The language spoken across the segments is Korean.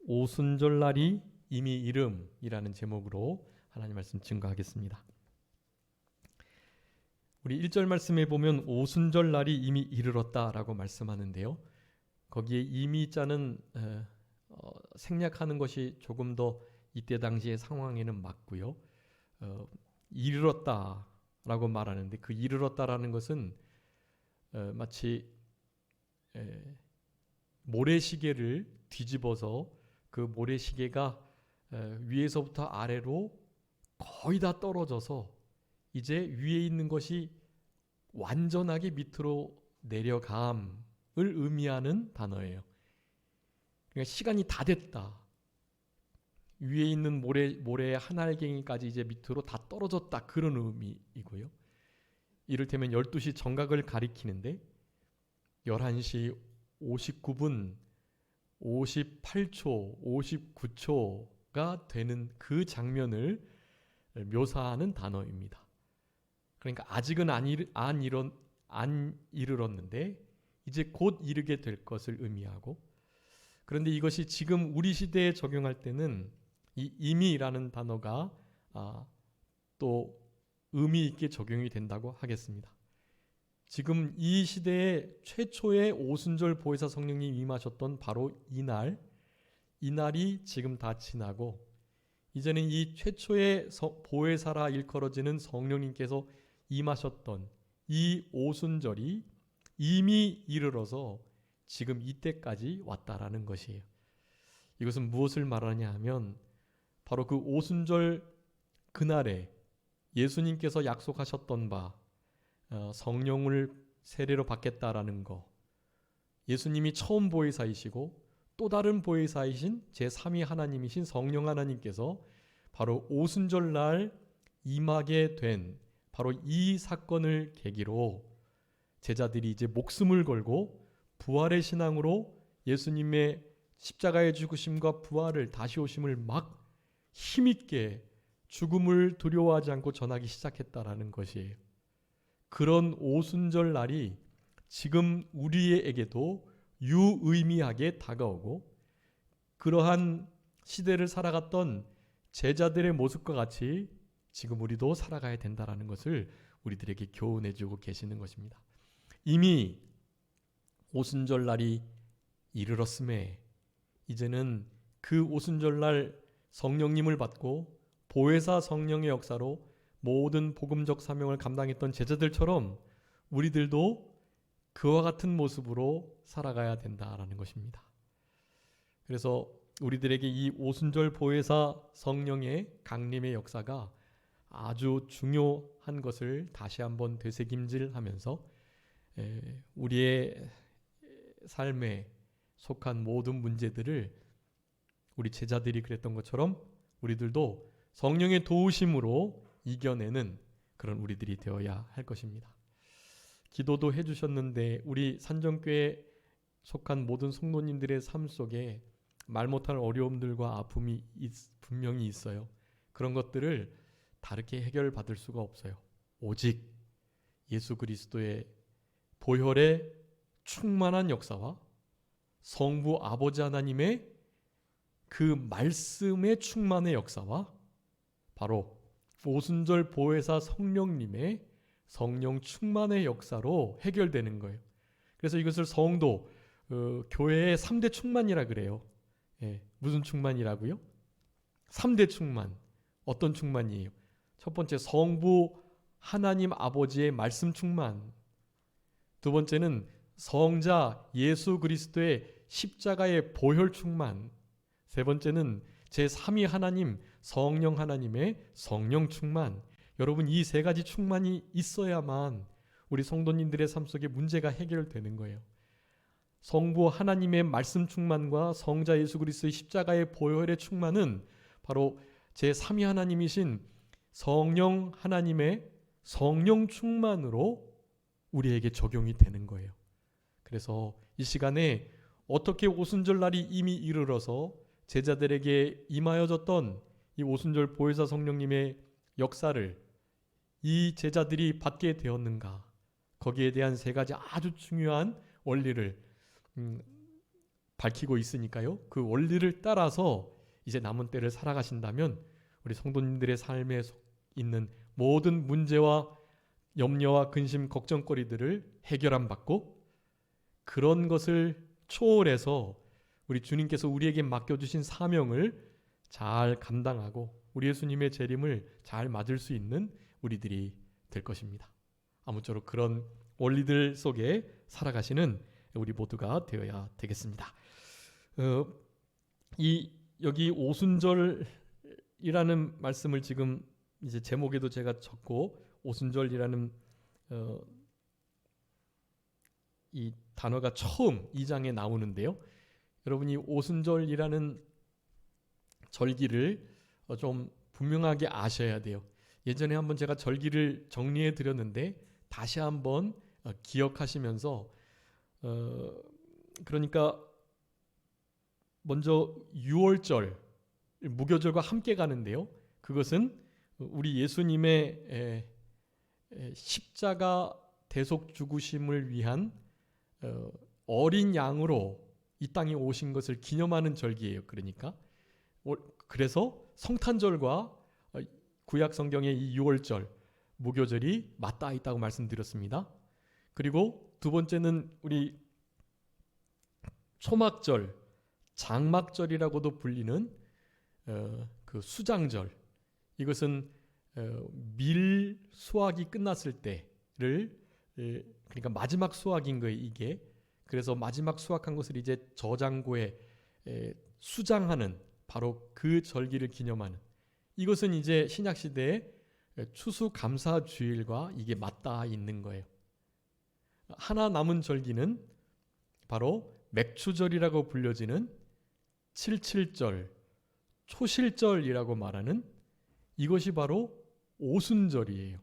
오순절날이 이미 이름이라는 제목으로 하나님 말씀 증거하겠습니다. 우리 1절 말씀에 보면 오순절날이 이미 이르렀다라고 말씀하는데요. 거기에 이미 자는 생략하는 것이 조금 더 이때 당시의 상황에는 맞고요. 이르렀다라고 말하는데 그 이르렀다라는 것은 마치 모래시계를 뒤집어서 그 모래시계가 위에서부터 아래로 거의 다 떨어져서 이제 위에 있는 것이 완전하게 밑으로 내려감을 의미하는 단어예요. 그러니까 시간이 다 됐다. 위에 있는 모래의 한 알갱이까지 이제 밑으로 다 떨어졌다. 그런 의미이고요. 이를테면 12시 정각을 가리키는데 11시 59분 58초, 59초가 되는 그 장면을 묘사하는 단어입니다. 그러니까 아직은 안 이르렀는데 이제 곧 이르게 될 것을 의미하고, 그런데 이것이 지금 우리 시대에 적용할 때는 이 이미라는 단어가 또 의미 있게 적용이 된다고 하겠습니다. 지금 이 시대에 최초의 오순절 보혜사 성령님이 임하셨던 바로 이날이 지금 다 지나고 이제는 이 최초의 보혜사라 일컬어지는 성령님께서 임하셨던 이 오순절이 이미 이르러서 지금 이때까지 왔다라는 것이에요. 이것은 무엇을 말하냐 하면 바로 그 오순절 그날에 예수님께서 약속하셨던 바 성령을 세례로 받겠다라는 거, 예수님이 처음 보혜사이시고 또 다른 보혜사이신 제3위 하나님이신 성령 하나님께서 바로 오순절날 임하게 된 바로 이 사건을 계기로 제자들이 이제 목숨을 걸고 부활의 신앙으로 예수님의 십자가의 죽으심과 부활을 다시 오심을 막 힘있게 죽음을 두려워하지 않고 전하기 시작했다라는 것이에요. 그런 오순절 날이 지금 우리에게도 유의미하게 다가오고 그러한 시대를 살아갔던 제자들의 모습과 같이 지금 우리도 살아가야 된다라는 것을 우리들에게 교훈해주고 계시는 것입니다. 이미 오순절 날이 이르렀음에 이제는 그 오순절 날 성령님을 받고 보혜사 성령의 역사로 모든 복음적 사명을 감당했던 제자들처럼 우리들도 그와 같은 모습으로 살아가야 된다라는 것입니다. 그래서 우리들에게 이 오순절 보혜사 성령의 강림의 역사가 아주 중요한 것을 다시 한번 되새김질하면서 우리의 삶에 속한 모든 문제들을 우리 제자들이 그랬던 것처럼 우리들도 성령의 도우심으로 이겨내는 그런 우리들이 되어야 할 것입니다. 기도도 해주셨는데 우리 산정교회에 속한 모든 성도님들의 삶 속에 말 못할 어려움들과 아픔이 분명히 있어요. 그런 것들을 다르게 해결받을 수가 없어요. 오직 예수 그리스도의 보혈의 충만한 역사와 성부 아버지 하나님의 그 말씀의 충만의 역사와 바로 오순절 보혜사 성령님의 성령 충만의 역사로 해결되는 거예요. 그래서 이것을 성도 교회의 3대 충만이라 그래요. 무슨 충만이라고요? 3대 충만. 어떤 충만이에요? 첫 번째 성부 하나님 아버지의 말씀 충만, 두 번째는 성자 예수 그리스도의 십자가의 보혈 충만, 세 번째는 제3위 하나님 성령 하나님의 성령 충만. 여러분, 이 세 가지 충만이 있어야만 우리 성도님들의 삶 속에 문제가 해결되는 거예요. 성부 하나님의 말씀 충만과 성자 예수 그리스도의 십자가의 보혈의 충만은 바로 제3위 하나님이신 성령 하나님의 성령 충만으로 우리에게 적용이 되는 거예요. 그래서 이 시간에 어떻게 오순절 날이 이미 이르러서 제자들에게 임하여졌던 이 오순절 보혜사 성령님의 역사를 이 제자들이 받게 되었는가, 거기에 대한 세 가지 아주 중요한 원리를 밝히고 있으니까요. 그 원리를 따라서 이제 남은 때를 살아가신다면 우리 성도님들의 삶에 있는 모든 문제와 염려와 근심, 걱정거리들을 해결함 받고 그런 것을 초월해서 우리 주님께서 우리에게 맡겨주신 사명을 잘 감당하고 우리 예수님의 재림을 잘 맞을 수 있는 우리들이 될 것입니다. 아무쪼록 그런 원리들 속에 살아가시는 우리 모두가 되어야 되겠습니다. 여기 오순절이라는 말씀을 지금 이제 제목에도 제가 적고 오순절이라는 이 단어가 처음 2장에 나오는데요. 여러분이 오순절이라는 절기를 좀 분명하게 아셔야 돼요. 예전에 한번 제가 절기를 정리해 드렸는데 다시 한번 기억하시면서 그러니까 먼저 유월절 무교절과 함께 가는데요. 그것은 우리 예수님의 십자가 대속 죽으심을 위한 어린 양으로 이 땅에 오신 것을 기념하는 절기예요. 그래서 성탄절과 구약 성경의 이 유월절 무교절이 맞닿아 있다고 말씀드렸습니다. 그리고 두 번째는 우리 초막절, 장막절이라고도 불리는 그 수장절. 이것은 밀 수확이 끝났을 때를 그러니까 마지막 수확인 거예요. 이게 그래서 마지막 수확한 것을 이제 저장고에 수장하는 바로 그 절기를 기념하는 이것은 이제 신약 시대의 추수감사주일과 이게 맞닿아 있는 거예요. 하나 남은 절기는 바로 맥추절이라고 불려지는 77절, 초실절이라고 말하는 이것이 바로 오순절이에요.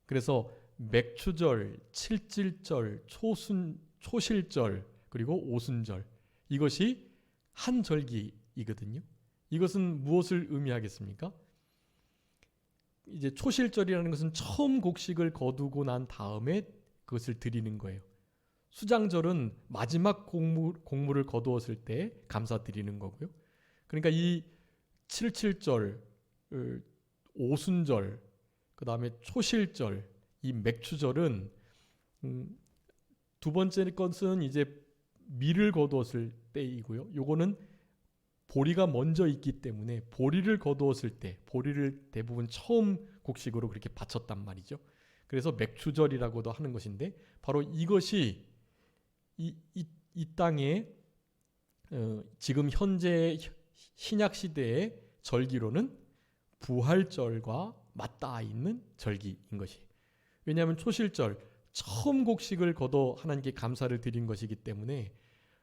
그래서 맥추절, 칠칠절, 초실절 그리고 오순절 이것이 한 절기이거든요. 이것은 무엇을 의미하겠습니까? 이제 초실절이라는 것은 처음 곡식을 거두고 난 다음에 그것을 드리는 거예요. 수장절은 마지막 곡물을 거두었을 때 감사드리는 거고요. 그러니까 이 77절, 오순절, 그 다음에 초실절, 이 맥추절은 두 번째 것은 이제 밀을 거두었을 때이고요. 요거는 보리가 먼저 있기 때문에 보리를 거두었을 때 보리를 대부분 처음 곡식으로 그렇게 바쳤단 말이죠. 그래서 맥추절이라고도 하는 것인데 바로 이것이 이 땅에 지금 현재 신약 시대의 절기로는 부활절과 맞닿아 있는 절기인 것이. 왜냐하면 초실절 처음 곡식을 거둬 하나님께 감사를 드린 것이기 때문에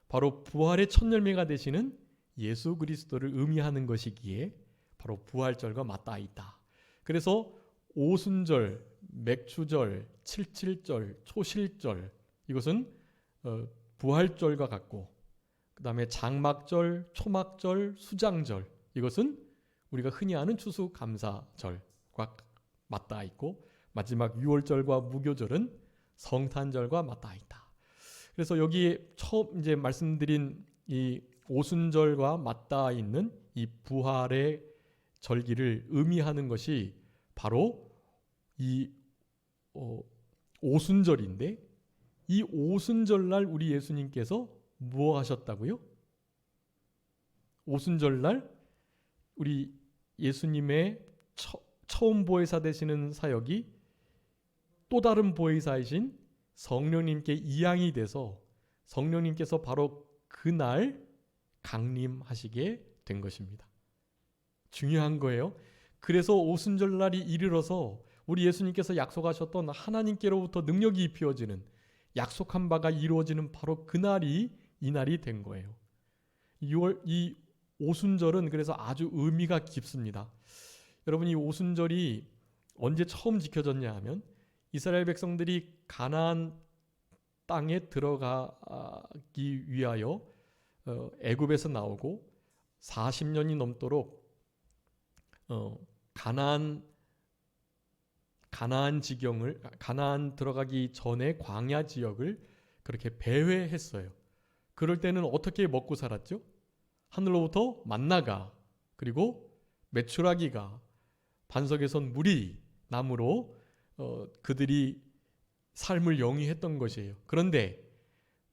바로 부활의 첫 열매가 되시는 예수 그리스도를 의미하는 것이기에 바로 부활절과 맞닿아 있다. 그래서 오순절, 맥추절, 칠칠절, 초실절 이것은 부활절과 같고 그 다음에 장막절, 초막절, 수장절 이것은 우리가 흔히 아는 추수감사절과 맞닿아 있고 마지막 유월절과 무교절은 성탄절과 맞닿아 있다. 그래서 여기에 처음 이제 말씀드린 이 오순절과 맞닿아 있는 이 부활의 절기를 의미하는 것이 바로 이 오순절인데 이 오순절날 우리 예수님께서 무엇 하셨다고요? 오순절날 우리 예수님의 처음 보혜사 되시는 사역이 또 다른 보혜사이신 성령님께 이양이 돼서 성령님께서 바로 그날 강림하시게 된 것입니다. 중요한 거예요. 그래서 오순절날이 이르러서 우리 예수님께서 약속하셨던 하나님께로부터 능력이 입혀지는 약속한 바가 이루어지는 바로 그날이 이날이 된 거예요. 이 오순절은 그래서 아주 의미가 깊습니다. 여러분 이 오순절이 언제 처음 지켜졌냐 하면 이스라엘 백성들이 가나안 땅에 들어가기 위하여 애굽에서 나오고 40년이 넘도록 가나안 지경을 가나안 들어가기 전에 광야 지역을 그렇게 배회했어요. 그럴 때는 어떻게 먹고 살았죠? 하늘로부터 만나가, 그리고 메추라기가, 반석에선 물이 남으로 그들이 삶을 영위했던 것이에요. 그런데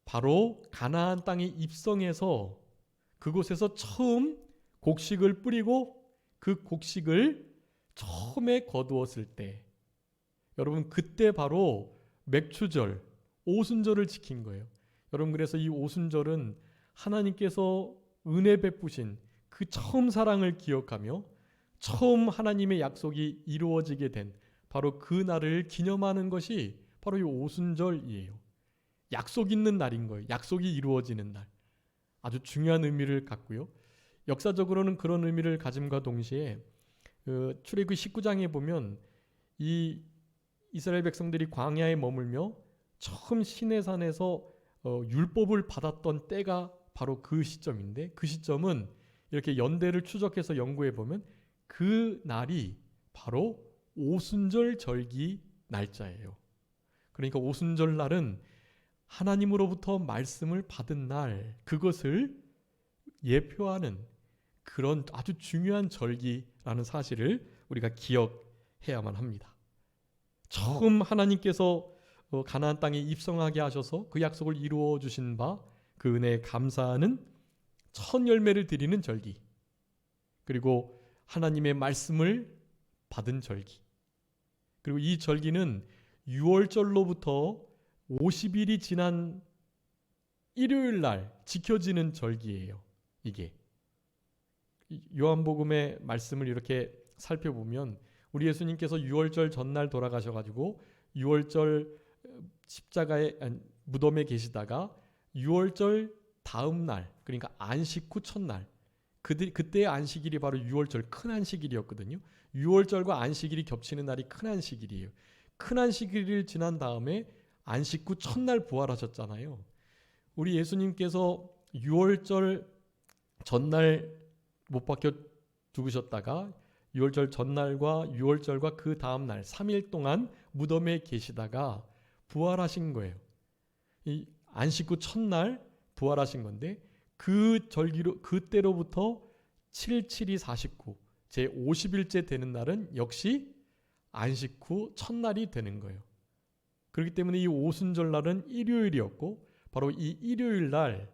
바로 가나안 땅에 입성해서 그곳에서 처음 곡식을 뿌리고 그 곡식을 처음에 거두었을 때, 여러분 그때 바로 맥추절, 오순절을 지킨 거예요. 여러분 그래서 이 오순절은 하나님께서 은혜 베푸신 그 처음 사랑을 기억하며 처음 하나님의 약속이 이루어지게 된 바로 그 날을 기념하는 것이 바로 이 오순절이에요. 약속 있는 날인 거예요. 약속이 이루어지는 날. 아주 중요한 의미를 갖고요. 역사적으로는 그런 의미를 가짐과 동시에 출애굽기 19장에 보면 이 이스라엘 백성들이 광야에 머물며 처음 시내산에서 율법을 받았던 때가 바로 그 시점인데, 그 시점은 이렇게 연대를 추적해서 연구해 보면 그 날이 바로 오순절 절기 날짜예요. 그러니까 오순절 날은 하나님으로부터 말씀을 받은 날, 그것을 예표하는 그런 아주 중요한 절기라는 사실을 우리가 기억해야만 합니다. 처음 하나님께서 가나안 땅에 입성하게 하셔서 그 약속을 이루어 주신 바 그 은혜에 감사하는 첫 열매를 드리는 절기, 그리고 하나님의 말씀을 받은 절기, 그리고 이 절기는 6월절로부터 50일이 지난 일요일 날 지켜지는 절기예요. 이게 요한복음의 말씀을 이렇게 살펴보면 우리 예수님께서 6월절 전날 돌아가셔가지고 6월절 십자가의 무덤에 계시다가 6월절 다음 날, 그러니까 안식 후 첫날, 그때의 안식일이 바로 6월절 큰 안식일이었거든요. 6월절과 안식일이 겹치는 날이 큰 안식일이에요. 큰 안식일을 지난 다음에 안식 후 첫날 부활하셨잖아요. 우리 예수님께서 6월절 전날 못 박혀 죽으셨다가 6월절 전날과 6월절과 그 다음날 3일 동안 무덤에 계시다가 부활하신 거예요. 이 안식 후 첫날 부활하신 건데, 그 절기로 그때로부터 7, 7이 49, 제 50일째 되는 날은 역시 안식 후 첫날이 되는 거예요. 그렇기 때문에 이 오순절 날은 일요일이었고, 바로 이 일요일 날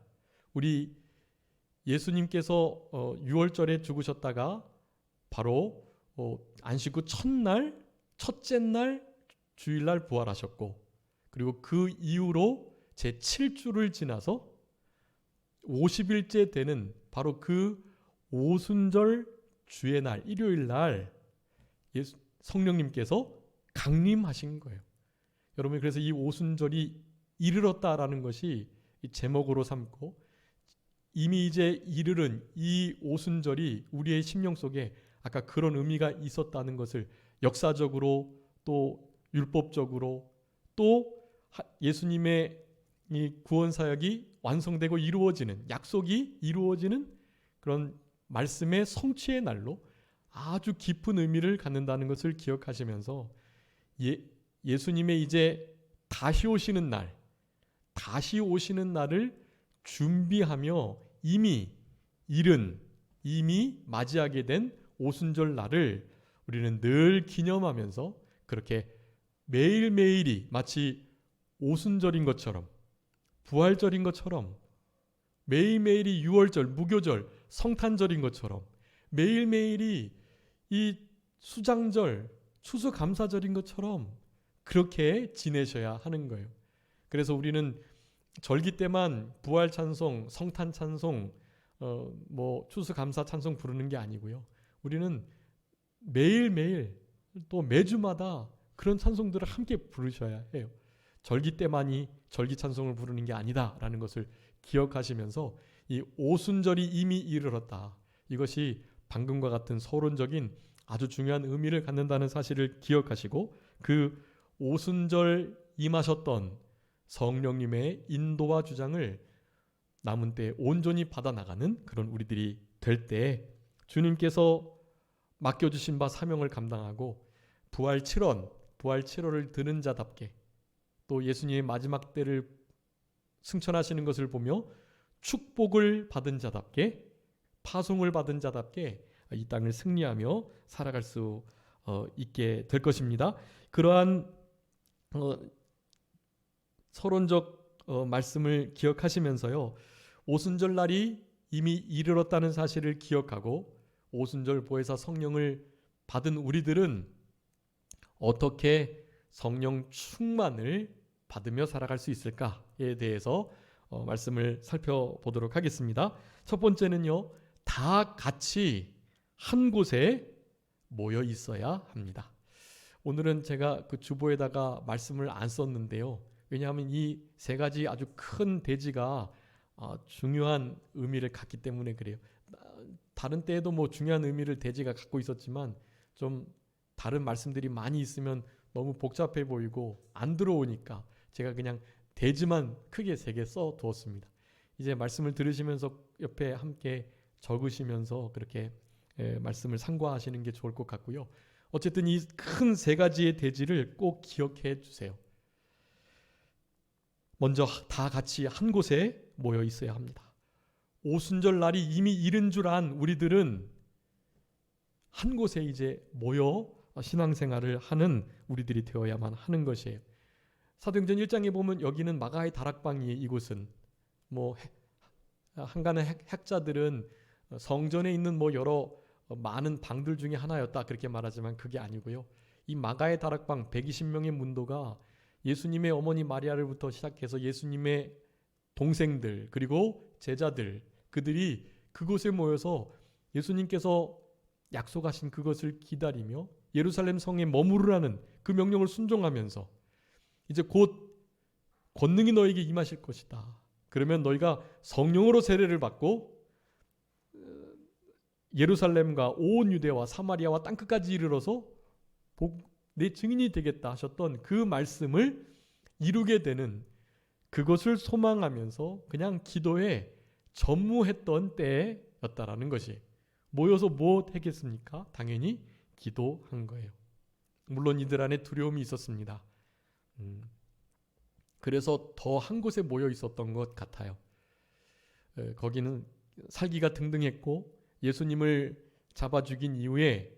우리 예수님께서 6월절에 죽으셨다가 바로 안식 후 첫날, 첫째 날 주일날 부활하셨고, 그리고 그 이후로 제7주를 지나서 50일째 되는 바로 그 오순절 주의 날, 일요일 날 성령님께서 강림하신 거예요. 여러분 그래서 이 오순절이 이르렀다라는 것이 제목으로 삼고, 이미 이제 이르른 이 오순절이 우리의 심령 속에 아까 그런 의미가 있었다는 것을 역사적으로 또 율법적으로 또 예수님의 이 구원 사역이 완성되고 이루어지는, 약속이 이루어지는 그런 말씀의 성취의 날로 아주 깊은 의미를 갖는다는 것을 기억하시면서 예수님의 이제 다시 오시는 날, 다시 오시는 날을 준비하며 이미 이른, 이미 맞이하게 된 오순절 날을 우리는 늘 기념하면서 그렇게 매일매일이 마치 오순절인 것처럼, 부활절인 것처럼, 매일매일이 6월절, 무교절, 성탄절인 것처럼, 매일매일이 이 수장절, 추수감사절인 것처럼 그렇게 지내셔야 하는 거예요. 그래서 우리는 절기 때만 부활 찬송, 성탄 찬송, 추수감사 찬송 부르는 게 아니고요. 우리는 매일매일 또 매주마다 그런 찬송들을 함께 부르셔야 해요. 절기 때만이 절기 찬송을 부르는 게 아니다라는 것을 기억하시면서 이 오순절이 이미 이르렀다, 이것이 방금과 같은 서론적인 아주 중요한 의미를 갖는다는 사실을 기억하시고, 그 오순절 임하셨던 성령님의 인도와 주장을 남은 때에 온전히 받아나가는 그런 우리들이 될 때 주님께서 맡겨주신 바 사명을 감당하고 부활 7월을 드는 자답게 또 예수님의 마지막 때를 승천하시는 것을 보며 축복을 받은 자답게, 파송을 받은 자답게 이 땅을 승리하며 살아갈 수 있게 될 것입니다. 그러한 서론적 말씀을 기억하시면서요, 오순절 날이 이미 이르렀다는 사실을 기억하고 오순절 보혜사 성령을 받은 우리들은 어떻게 성령 충만을 받으며 살아갈 수 있을까에 대해서 말씀을 살펴보도록 하겠습니다. 첫 번째는요, 다 같이 한 곳에 모여 있어야 합니다. 오늘은 제가 그 주보에다가 말씀을 안 썼는데요. 왜냐하면 이 세 가지 아주 큰 대지가 중요한 의미를 갖기 때문에 그래요. 다른 때에도 뭐 중요한 의미를 대지가 갖고 있었지만 좀 다른 말씀들이 많이 있으면 너무 복잡해 보이고 안 들어오니까 제가 그냥 대지만 크게 3개 써 두었습니다. 이제 말씀을 들으시면서 옆에 함께 적으시면서 그렇게 말씀을 상고하시는 게 좋을 것 같고요. 어쨌든 이 큰 3가지의 대지를 꼭 기억해 주세요. 먼저 다 같이 한 곳에 모여 있어야 합니다. 오순절 날이 이미 이른 줄 안 우리들은 한 곳에 이제 모여 신앙생활을 하는 우리들이 되어야만 하는 것이에요. 사도행전 1장에 보면 여기는 마가의 다락방이에요. 이곳은 뭐 한간의 학자들은 성전에 있는 뭐 여러 많은 방들 중에 하나였다 그렇게 말하지만 그게 아니고요. 이 마가의 다락방 120명의 문도가 예수님의 어머니 마리아를부터 시작해서 예수님의 동생들 그리고 제자들 그들이 그곳에 모여서 예수님께서 약속하신 그것을 기다리며 예루살렘 성에 머무르라는 그 명령을 순종하면서 이제 곧 권능이 너에게 임하실 것이다. 그러면 너희가 성령으로 세례를 받고 예루살렘과 온 유대와 사마리아와 땅끝까지 이르러서 내 증인이 되겠다 하셨던 그 말씀을 이루게 되는 그것을 소망하면서 그냥 기도에 전무했던 때였다라는 것이 모여서 뭐 했겠습니까? 당연히 기도한 거예요. 물론 이들 안에 두려움이 있었습니다. 그래서 더 한 곳에 모여 있었던 것 같아요. 거기는 살기가 등등했고 예수님을 잡아 죽인 이후에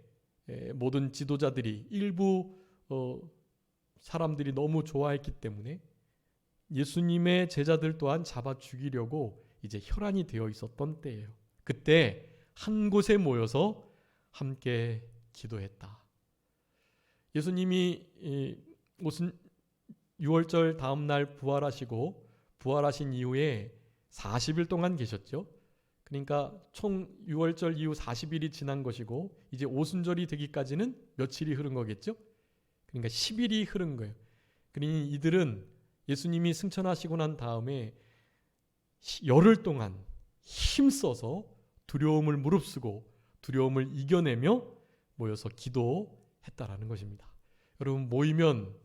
모든 지도자들이 일부 사람들이 너무 좋아했기 때문에 예수님의 제자들 또한 잡아 죽이려고 이제 혈안이 되어 있었던 때예요. 그때 한 곳에 모여서 함께 기도했다. 예수님이 무슨 6월절 다음 날 부활하시고 부활하신 이후에 40일 동안 계셨죠. 그러니까 총 6월절 이후 40일이 지난 것이고 이제 오순절이 되기까지는 며칠이 흐른 거겠죠. 그러니까 10일이 흐른 거예요. 그러니 이들은 예수님이 승천하시고 난 다음에 열흘 동안 힘써서 두려움을 무릅쓰고 두려움을 이겨내며 모여서 기도했다라는 것입니다. 여러분 모이면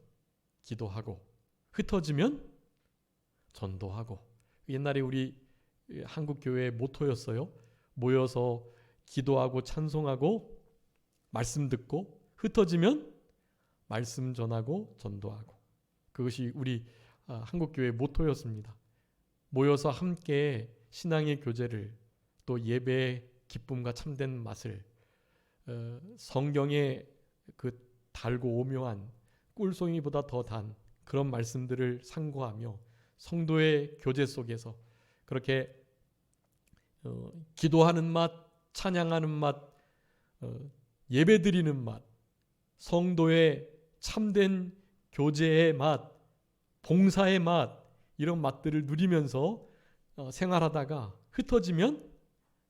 기도하고 흩어지면 전도하고 옛날에 우리 한국 교회의 모토였어요. 모여서 기도하고 찬송하고 말씀 듣고 흩어지면 말씀 전하고 전도하고 그것이 우리 한국 교회의 모토였습니다. 모여서 함께 신앙의 교제를 또 예배의 기쁨과 참된 맛을 성경의 그 달고 오묘한 꿀송이보다 더 단 그런 말씀들을 상고하며 성도의 교제 속에서 그렇게 기도하는 맛, 찬양하는 맛, 예배드리는 맛, 성도의 참된 교제의 맛, 봉사의 맛 이런 맛들을 누리면서 생활하다가 흩어지면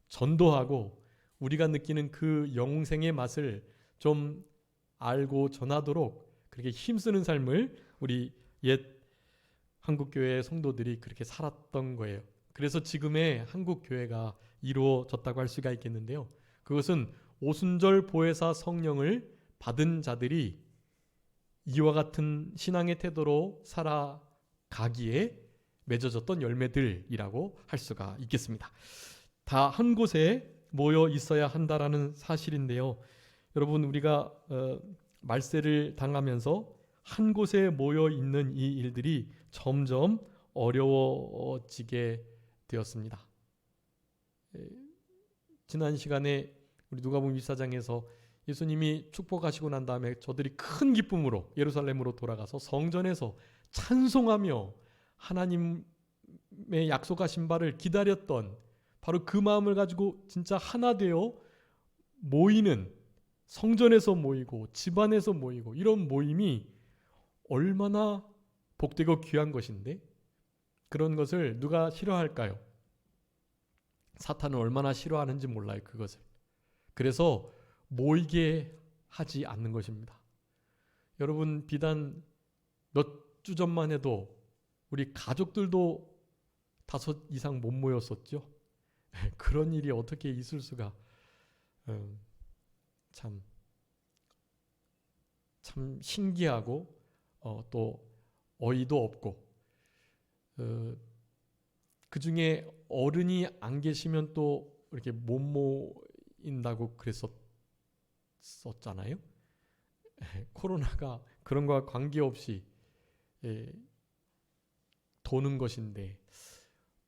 전도하고 우리가 느끼는 그 영생의 맛을 좀 알고 전하도록 그렇게 힘쓰는 삶을 우리 옛 한국교회 성도들이 그렇게 살았던 거예요. 그래서 지금의 한국교회가 이루어졌다고 할 수가 있겠는데요. 그것은 오순절 보혜사 성령을 받은 자들이 이와 같은 신앙의 태도로 살아가기에 맺어졌던 열매들이라고 할 수가 있겠습니다. 다 한 곳에 모여 있어야 한다라는 사실인데요. 여러분 우리가 말세를 당하면서 한 곳에 모여 있는 이 일들이 점점 어려워지게 되었습니다. 지난 시간에 우리 누가복음 1사장에서 예수님이 축복하시고 난 다음에 저들이 큰 기쁨으로 예루살렘으로 돌아가서 성전에서 찬송하며 하나님의 약속하신 바를 기다렸던 바로 그 마음을 가지고 진짜 하나 되어 모이는, 성전에서 모이고 집안에서 모이고 이런 모임이 얼마나 복되고 귀한 것인데 그런 것을 누가 싫어할까요? 사탄은 얼마나 싫어하는지 몰라요, 그것을. 그래서 모이게 하지 않는 것입니다. 여러분, 비단 몇 주 전만 해도 우리 가족들도 5 이상 못 모였었죠. 그런 일이 어떻게 있을 수가 참 신기하고 또 어이도 없고 그 중에 어른이 안 계시면 또 이렇게 못 모인다고 그랬었잖아요. 코로나가 그런 거와 관계없이 도는 것인데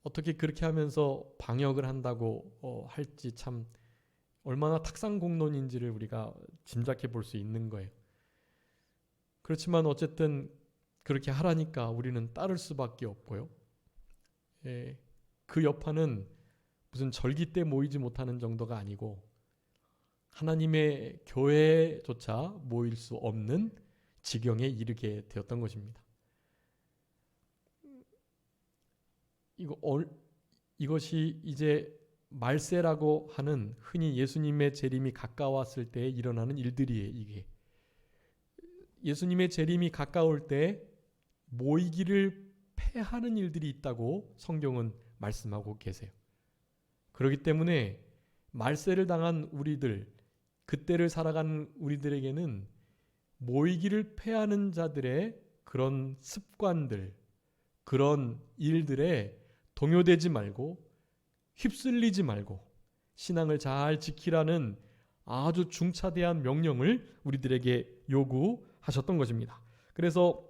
어떻게 그렇게 하면서 방역을 한다고 할지 참 얼마나 탁상공론인지를 우리가 짐작해 볼 수 있는 거예요. 그렇지만 어쨌든 그렇게 하라니까 우리는 따를 수밖에 없고요. 그 여파는 무슨 절기 때 모이지 못하는 정도가 아니고 하나님의 교회조차 모일 수 없는 지경에 이르게 되었던 것입니다. 이것이 이제 말세라고 하는 흔히 예수님의 재림이 가까웠을 때 일어나는 일들이에요. 이게 예수님의 재림이 가까울 때 모이기를 패하는 일들이 있다고 성경은 말씀하고 계세요. 그렇기 때문에 말세를 당한 우리들, 그때를 살아가는 우리들에게는 모이기를 패하는 자들의 그런 습관들, 그런 일들에 동요되지 말고 휩쓸리지 말고 신앙을 잘 지키라는 아주 중차대한 명령을 우리들에게 요구하셨던 것입니다. 그래서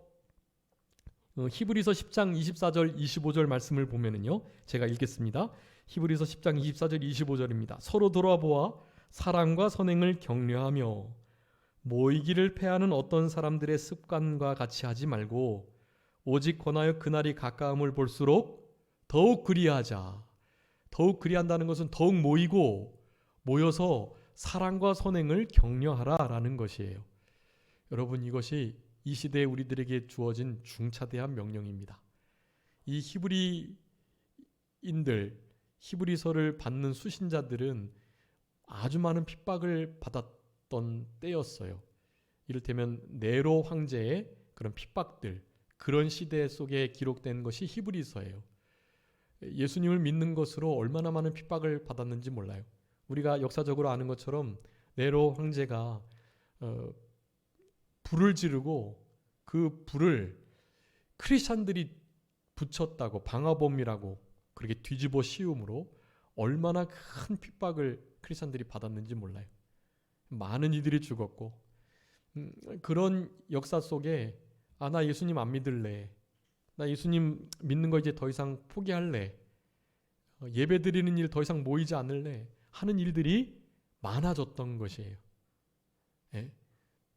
히브리서 10장 24절 25절 말씀을 보면은요, 제가 읽겠습니다. 히브리서 10장 24절 25절입니다. 서로 돌아보아 사랑과 선행을 격려하며 모이기를 패하는 어떤 사람들의 습관과 같이 하지 말고 오직 권하여 그날이 가까움을 볼수록 더욱 그리하자. 더욱 그리한다는 것은 더욱 모이고 모여서 사랑과 선행을 격려하라라는 것이에요. 여러분, 이것이 이 시대에 우리들에게 주어진 중차대한 명령입니다. 이 히브리인들, 히브리서를 받는 수신자들은 아주 많은 핍박을 받았던 때였어요. 이를테면 네로 황제의 그런 핍박들, 그런 시대 속에 기록된 것이 히브리서예요. 예수님을 믿는 것으로 얼마나 많은 핍박을 받았는지 몰라요. 우리가 역사적으로 아는 것처럼 네로 황제가 불을 지르고 그 불을 크리스찬들이 붙였다고, 방화범이라고 그렇게 뒤집어 씌움으로 얼마나 큰 핍박을 크리스찬들이 받았는지 몰라요. 많은 이들이 죽었고 그런 역사 속에 나 예수님 안 믿을래, 나 예수님 믿는 거 이제 더 이상 포기할래, 예배 드리는 일 더 이상 모이지 않을래 하는 일들이 많아졌던 것이에요.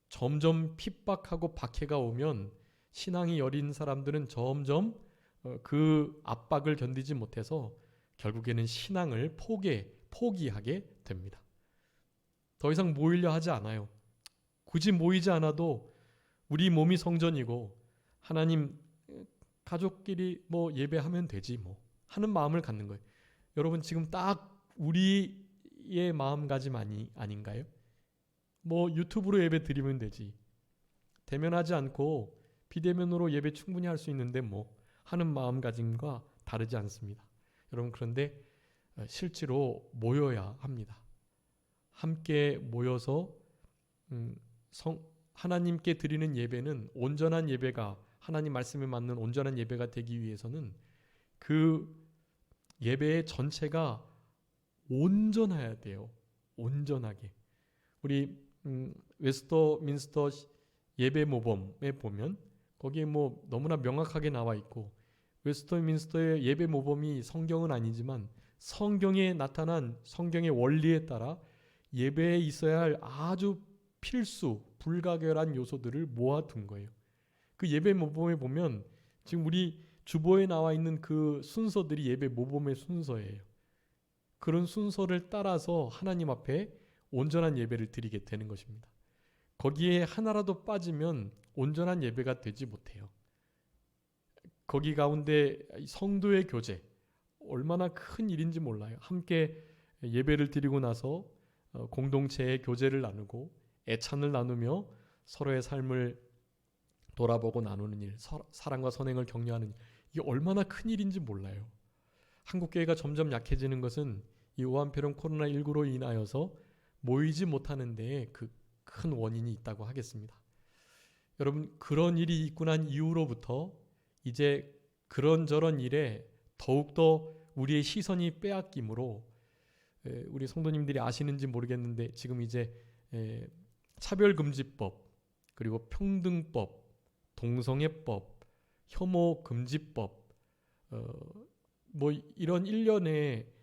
점점 핍박하고 박해가 오면 신앙이 여린 사람들은 점점 그 압박을 견디지 못해서 결국에는 신앙을 포기하게 됩니다. 더 이상 모이려 하지 않아요. 굳이 모이지 않아도 우리 몸이 성전이고 하나님 가족끼리 뭐 예배하면 되지 뭐 하는 마음을 갖는 거예요. 여러분, 지금 딱 우리의 마음가짐 아닌가요? 뭐 유튜브로 예배 드리면 되지, 대면하지 않고 비대면으로 예배 충분히 할 수 있는데 뭐 하는 마음가짐과 다르지 않습니다. 여러분, 그런데 실제로 모여야 합니다. 함께 모여서 하나님께 드리는 예배는 온전한 예배가, 하나님 말씀에 맞는 온전한 예배가 되기 위해서는 그 예배의 전체가 온전해야 돼요. 온전하게. 우리 웨스터민스터 예배 모범에 보면 거기에 뭐 너무나 명확하게 나와 있고, 웨스트민스터의 예배 모범이 성경은 아니지만 성경에 나타난 성경의 원리에 따라 예배에 있어야 할 아주 필수, 불가결한 요소들을 모아둔 거예요. 그 예배 모범에 보면 지금 우리 주보에 나와 있는 그 순서들이 예배 모범의 순서예요. 그런 순서를 따라서 하나님 앞에 온전한 예배를 드리게 되는 것입니다. 거기에 하나라도 빠지면 온전한 예배가 되지 못해요. 거기 가운데 성도의 교제, 얼마나 큰 일인지 몰라요. 함께 예배를 드리고 나서 공동체의 교제를 나누고 애찬을 나누며 서로의 삶을 돌아보고 나누는 일, 사랑과 선행을 격려하는 일, 이게 얼마나 큰 일인지 몰라요. 한국교회가 점점 약해지는 것은 이 오한폐렴 코로나19로 인하여서 모이지 못하는 데에 그 큰 원인이 있다고 하겠습니다. 여러분, 그런 일이 있고 난 이후로부터 이제 그런저런 일에 더욱더 우리의 시선이 빼앗김으로 우리 성도님들이 아시는지 모르겠는데 지금 이제 차별금지법, 그리고 평등법, 동성애법, 혐오금지법, 뭐 이런 일련의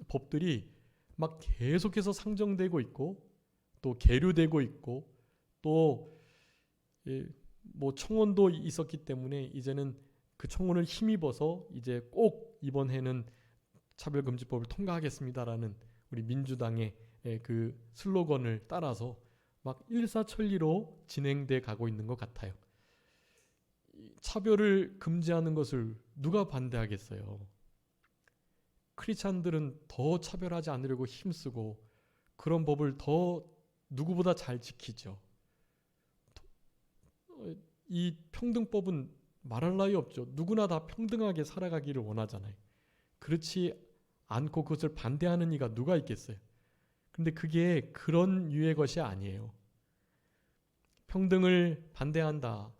법들이 막 계속해서 상정되고 있고 또 계류되고 있고 또 뭐 청원도 있었기 때문에 이제는 그 청원을 힘입어서 이제 꼭 이번 해는 차별금지법을 통과하겠습니다라는 우리 민주당의 그 슬로건을 따라서 막 일사천리로 진행돼 가고 있는 것 같아요. 차별을 금지하는 것을 누가 반대하겠어요? 크리스찬들은 더 차별하지 않으려고 힘쓰고 그런 법을 더 누구보다 잘 지키죠. 이 평등법은 말할 나위 없죠. 누구나 다 평등하게 살아가기를 원하잖아요. 그렇지 않고 그것을 반대하는 이가 누가 있겠어요? 근데 그게 그런 유의 것이 아니에요. 평등을 반대한다.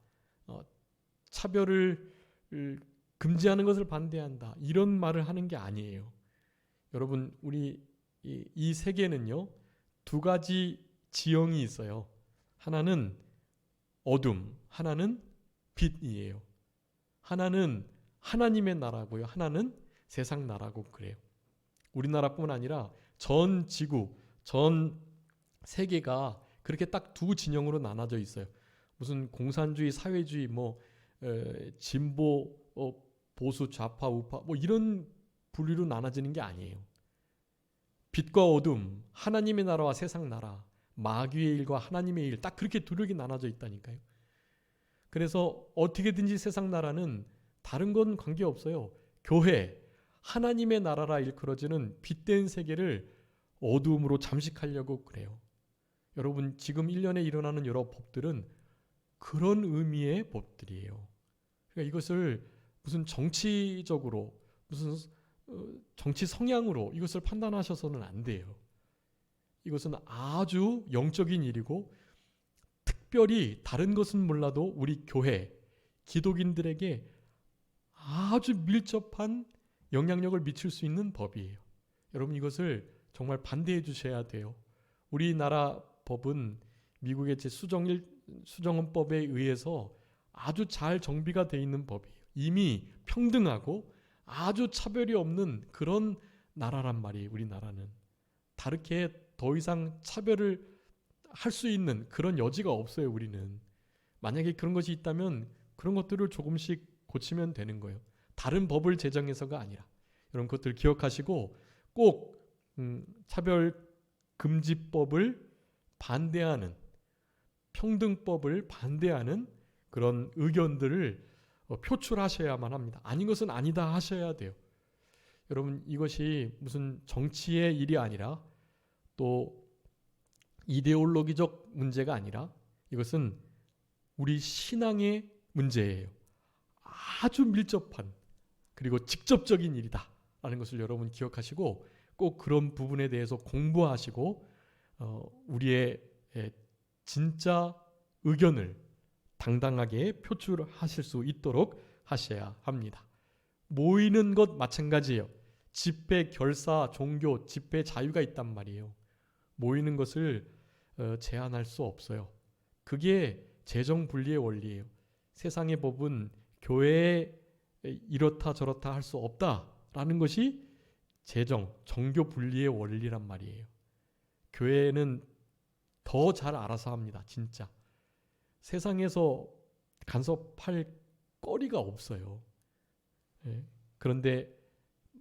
차별을 금지하는 것을 반대한다. 이런 말을 하는 게 아니에요. 여러분, 우리 이 세계는요, 두 가지 지형이 있어요. 하나는 어둠, 하나는 빛이에요. 하나는 하나님의 나라고요. 하나는 세상 나라고 그래요. 우리나라뿐만 아니라 전 지구, 전 세계가 그렇게 딱 두 진영으로 나눠져 있어요. 무슨 공산주의, 사회주의, 뭐 진보, 보수, 좌파, 우파, 뭐 이런 분류로 나눠지는 게 아니에요. 빛과 어둠, 하나님의 나라와 세상 나라, 마귀의 일과 하나님의 일, 딱 그렇게 두 력이 나눠져 있다니까요. 그래서 어떻게든지 세상 나라는 다른 건 관계없어요. 교회, 하나님의 나라라 일컬어지는 빛된 세계를 어두움으로 잠식하려고 그래요. 여러분, 지금 1년에 일어나는 여러 법들은 그런 의미의 법들이에요. 그러니까 이것을 무슨 정치적으로, 무슨 정치 성향으로 이것을 판단하셔서는 안 돼요. 이것은 아주 영적인 일이고 특별히 다른 것은 몰라도 우리 교회, 기독인들에게 아주 밀접한 영향력을 미칠 수 있는 법이에요. 여러분, 이것을 정말 반대해 주셔야 돼요. 우리나라 법은 미국의 수정헌법에 의해서 아주 잘 정비가 되어 있는 법이에요. 이미 평등하고 아주 차별이 없는 그런 나라란 말이에요. 우리나라는 다르게 더 이상 차별을 할 수 있는 그런 여지가 없어요. 우리는 만약에 그런 것이 있다면 그런 것들을 조금씩 고치면 되는 거예요. 다른 법을 제정해서가 아니라. 여러분, 그것들 기억하시고 꼭 차별금지법을 반대하는, 평등법을 반대하는 그런 의견들을 표출하셔야만 합니다. 아닌 것은 아니다 하셔야 돼요. 여러분, 이것이 무슨 정치의 일이 아니라 또 이데올로기적 문제가 아니라 이것은 우리 신앙의 문제예요. 아주 밀접한 그리고 직접적인 일이다 라는 것을 여러분 기억하시고 꼭 그런 부분에 대해서 공부하시고 우리의 진짜 의견을 당당하게 표출하실 수 있도록 하셔야 합니다. 모이는 것 마찬가지예요. 집회, 결사, 종교, 집회 자유가 있단 말이에요. 모이는 것을 제한할 수 없어요. 그게 재정분리의 원리예요. 세상의 법은 교회에 이렇다 저렇다 할 수 없다라는 것이 정교 분리의 원리란 말이에요. 교회는 더 잘 알아서 합니다. 진짜. 세상에서 간섭할 거리가 없어요. 예. 그런데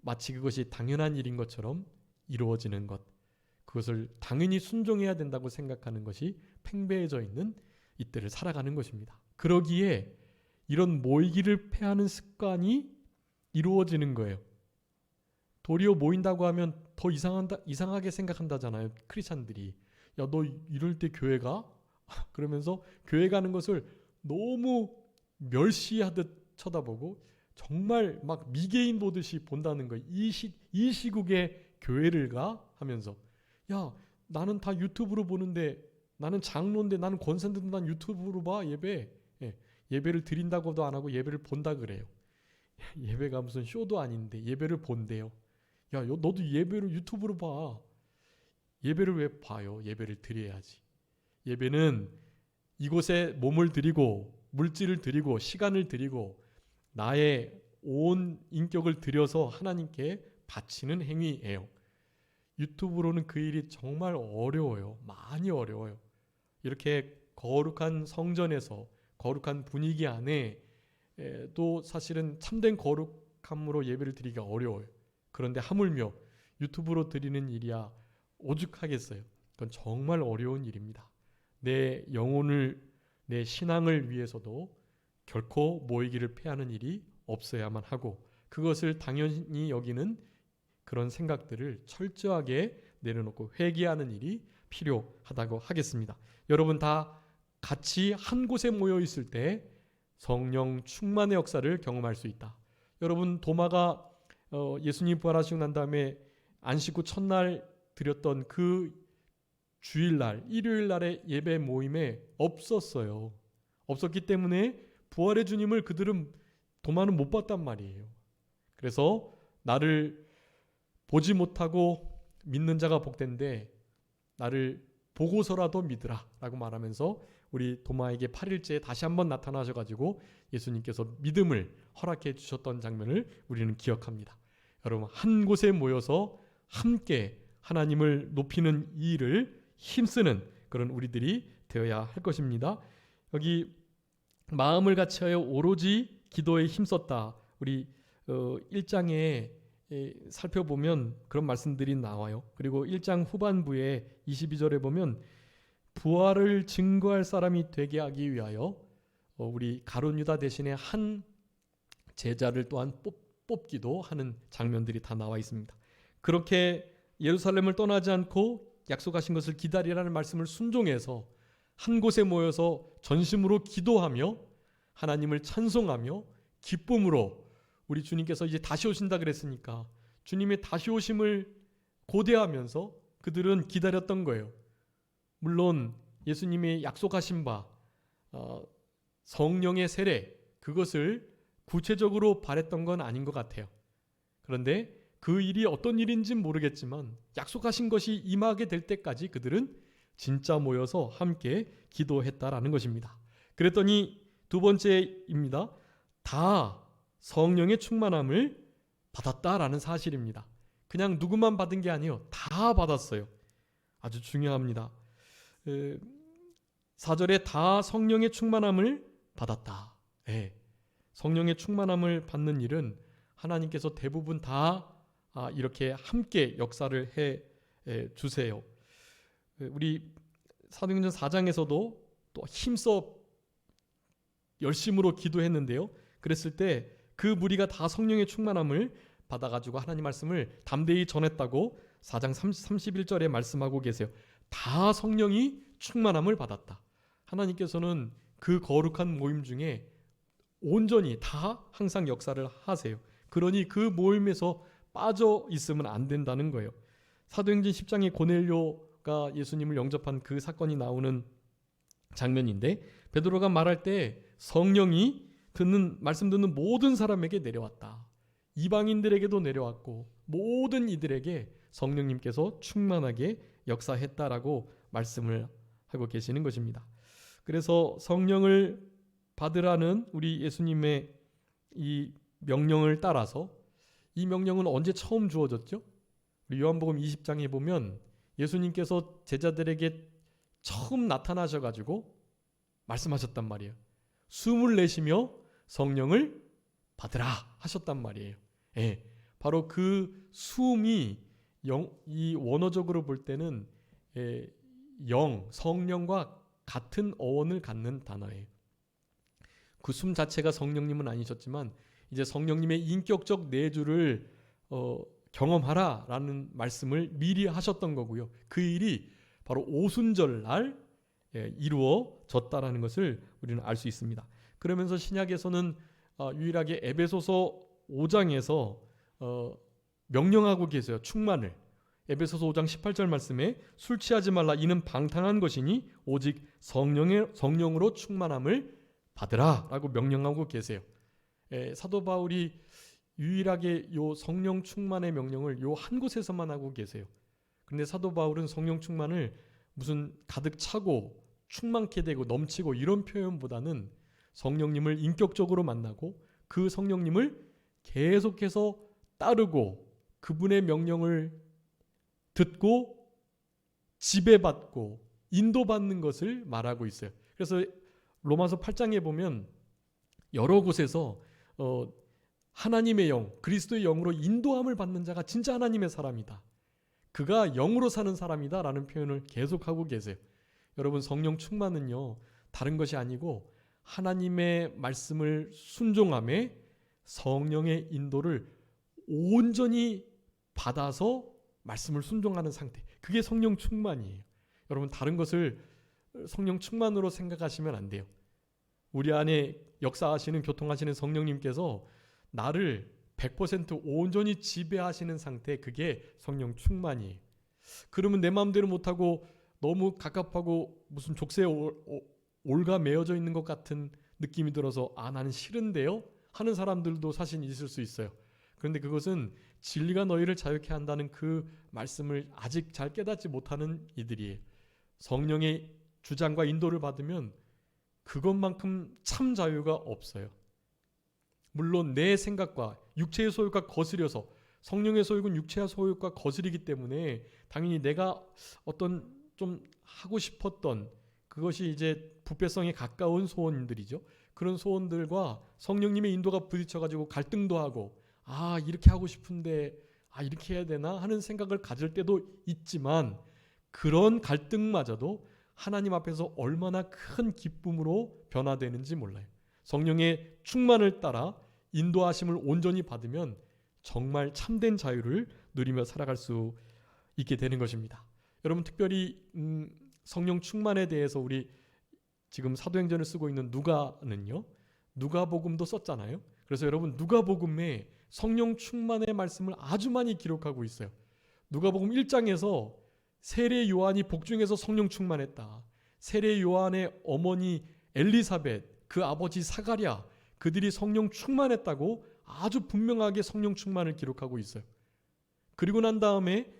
마치 그것이 당연한 일인 것처럼 이루어지는 것, 그것을 당연히 순종해야 된다고 생각하는 것이 팽배해져 있는 이때를 살아가는 것입니다. 그러기에 이런 모이기를 패하는 습관이 이루어지는 거예요. 도리어 모인다고 하면 더 이상하게 생각한다잖아요. 크리스찬들이. 야, 너 이럴 때 교회 가? 그러면서 교회 가는 것을 너무 멸시하듯 쳐다보고 정말 막 미개인 보듯이 본다는 거예요. 이 시국에 교회를 가? 하면서 야, 나는 다 유튜브로 보는데, 나는 장로인데, 나는 권사인데도 난 유튜브로 봐 예배. 예배를 드린다고도 안 하고 예배를 본다 그래요. 예배가 무슨 쇼도 아닌데 예배를 본대요. 야, 너도 예배를 유튜브로 봐. 예배를 왜 봐요? 예배를 드려야지. 예배는 이곳에 몸을 드리고 물질을 드리고 시간을 드리고 나의 온 인격을 들여서 하나님께 바치는 행위예요. 유튜브로는 그 일이 정말 어려워요. 많이 어려워요. 이렇게 거룩한 성전에서 거룩한 분위기 안에 또 사실은 참된 거룩함으로 예배를 드리기가 어려워요. 그런데 하물며 유튜브로 드리는 일이야 오죽하겠어요. 그건 정말 어려운 일입니다. 내 영혼을, 내 신앙을 위해서도 결코 모이기를 패하는 일이 없어야만 하고, 그것을 당연히 여기는 그런 생각들을 철저하게 내려놓고 회개하는 일이 필요하다고 하겠습니다. 여러분 다 같이 한 곳에 모여 있을 때 성령 충만의 역사를 경험할 수 있다. 여러분 도마가 예수님 부활하시고 난 다음에 안식 후 첫날 드렸던 그 주일날, 일요일날의 예배 모임에 없었어요. 없었기 때문에 부활의 주님을 그들은 도마는 못 봤단 말이에요. 그래서 나를 보지 못하고 믿는 자가 복된데 나를 보고서라도 믿으라 라고 말하면서 우리 도마에게 8일째에 다시 한번 나타나셔가지고 예수님께서 믿음을 허락해 주셨던 장면을 우리는 기억합니다. 여러분 한 곳에 모여서 함께 하나님을 높이는 이 일을 힘쓰는 그런 우리들이 되어야 할 것입니다. 여기 마음을 같이하여 오로지 기도에 힘썼다. 우리 1장에 살펴보면 그런 말씀들이 나와요. 그리고 1장 후반부에 22절에 보면 부활을 증거할 사람이 되게 하기 위하여 우리 가룟 유다 대신에 한 제자를 또한 뽑기도 하는 장면들이 다 나와 있습니다. 그렇게 예루살렘을 떠나지 않고 약속하신 것을 기다리라는 말씀을 순종해서 한 곳에 모여서 전심으로 기도하며 하나님을 찬송하며 기쁨으로, 우리 주님께서 이제 다시 오신다 그랬으니까 주님의 다시 오심을 고대하면서 그들은 기다렸던 거예요. 물론 예수님이 약속하신 바 성령의 세례, 그것을 구체적으로 바랬던 건 아닌 것 같아요. 그런데 그 일이 어떤 일인지는 모르겠지만 약속하신 것이 임하게 될 때까지 그들은 진짜 모여서 함께 기도했다라는 것입니다. 그랬더니 두 번째입니다. 다 성령의 충만함을 받았다라는 사실입니다. 그냥 누구만 받은 게 아니에요. 다 받았어요. 아주 중요합니다. 4절에 다 성령의 충만함을 받았다. 네. 성령의 충만함을 받는 일은 하나님께서 대부분 다 이렇게 함께 역사를 해 주세요. 우리 사도행전 4장에서도 또 힘써 열심으로 기도했는데요. 그랬을 때 그 무리가 다 성령의 충만함을 받아가지고 하나님 말씀을 담대히 전했다고 4장 31절에 말씀하고 계세요. 다 성령이 충만함을 받았다. 하나님께서는 그 거룩한 모임 중에 온전히 다 항상 역사를 하세요. 그러니 그 모임에서 빠져 있으면 안 된다는 거예요. 사도행전 10장에 고넬료가 예수님을 영접한 그 사건이 나오는 장면인데, 베드로가 말할 때 성령이 말씀 듣는 모든 사람에게 내려왔다. 이방인들에게도 내려왔고 모든 이들에게 성령님께서 충만하게 역사했다라고 말씀을 하고 계시는 것입니다. 그래서 성령을 받으라는 우리 예수님의 이 명령을 따라서 이 명령은 언제 처음 주어졌죠? 우리 요한복음 20장에 보면 예수님께서 제자들에게 처음 나타나셔가지고 말씀하셨단 말이에요. 숨을 내쉬며 성령을 받으라 하셨단 말이에요. 예, 바로 그 숨이 이 원어적으로 볼 때는 성령과 같은 어원을 갖는 단어예요. 그 숨 자체가 성령님은 아니셨지만 이제 성령님의 인격적 내주를 경험하라라는 말씀을 미리 하셨던 거고요. 그 일이 바로 오순절 날 이루어졌다라는 것을 우리는 알 수 있습니다. 그러면서 신약에서는 유일하게 에베소서 5장에서 명령하고 계세요. 충만을. 에베소서 5장 18절 말씀에 술 취하지 말라 이는 방탕한 것이니 오직 성령으로 충만함을 받으라 라고 명령하고 계세요. 사도 바울이 유일하게 요 성령 충만의 명령을 요 한 곳에서만 하고 계세요. 근데 사도 바울은 성령 충만을 무슨 가득 차고 충만케 되고 넘치고 이런 표현보다는 성령님을 인격적으로 만나고 그 성령님을 계속해서 따르고 그분의 명령을 듣고 지배받고 인도받는 것을 말하고 있어요. 그래서 로마서 8장에 보면 여러 곳에서 하나님의 영, 그리스도의 영으로 인도함을 받는 자가 진짜 하나님의 사람이다. 그가 영으로 사는 사람이다 라는 표현을 계속하고 계세요. 여러분 성령 충만은요 다른 것이 아니고 하나님의 말씀을 순종함에 성령의 인도를 온전히 받아서 말씀을 순종하는 상태. 그게 성령 충만이에요. 여러분 다른 것을 성령 충만으로 생각하시면 안 돼요. 우리 안에 역사하시는 교통하시는 성령님께서 나를 100% 온전히 지배하시는 상태, 그게 성령 충만이에요. 그러면 내 마음대로 못하고 너무 갑갑하고 무슨 족쇄에 올가매어져 있는 것 같은 느낌이 들어서 나는 싫은데요? 하는 사람들도 사실 있을 수 있어요. 그런데 그것은 진리가 너희를 자유케 한다는 그 말씀을 아직 잘 깨닫지 못하는 이들이에요. 성령의 주장과 인도를 받으면 그것만큼 참 자유가 없어요. 물론 내 생각과 육체의 소욕과 거스려서 성령의 소욕은 육체의 소욕과 거스리기 때문에 당연히 내가 어떤 좀 하고 싶었던 그것이 이제 부패성에 가까운 소원들이죠. 그런 소원들과 성령님의 인도가 부딪혀가지고 갈등도 하고 이렇게 하고 싶은데 이렇게 해야 되나 하는 생각을 가질 때도 있지만 그런 갈등마저도 하나님 앞에서 얼마나 큰 기쁨으로 변화되는지 몰라요. 성령의 충만을 따라 인도하심을 온전히 받으면 정말 참된 자유를 누리며 살아갈 수 있게 되는 것입니다. 여러분 특별히 성령 충만에 대해서 우리 지금 사도행전을 쓰고 있는 누가는요. 누가복음도 썼잖아요. 그래서 여러분 누가복음에 성령 충만의 말씀을 아주 많이 기록하고 있어요. 누가복음 1장에서 세례 요한이 복중에서 성령 충만했다. 세례 요한의 어머니 엘리사벳, 그 아버지 사가랴, 그들이 성령 충만했다고 아주 분명하게 성령 충만을 기록하고 있어요. 그리고 난 다음에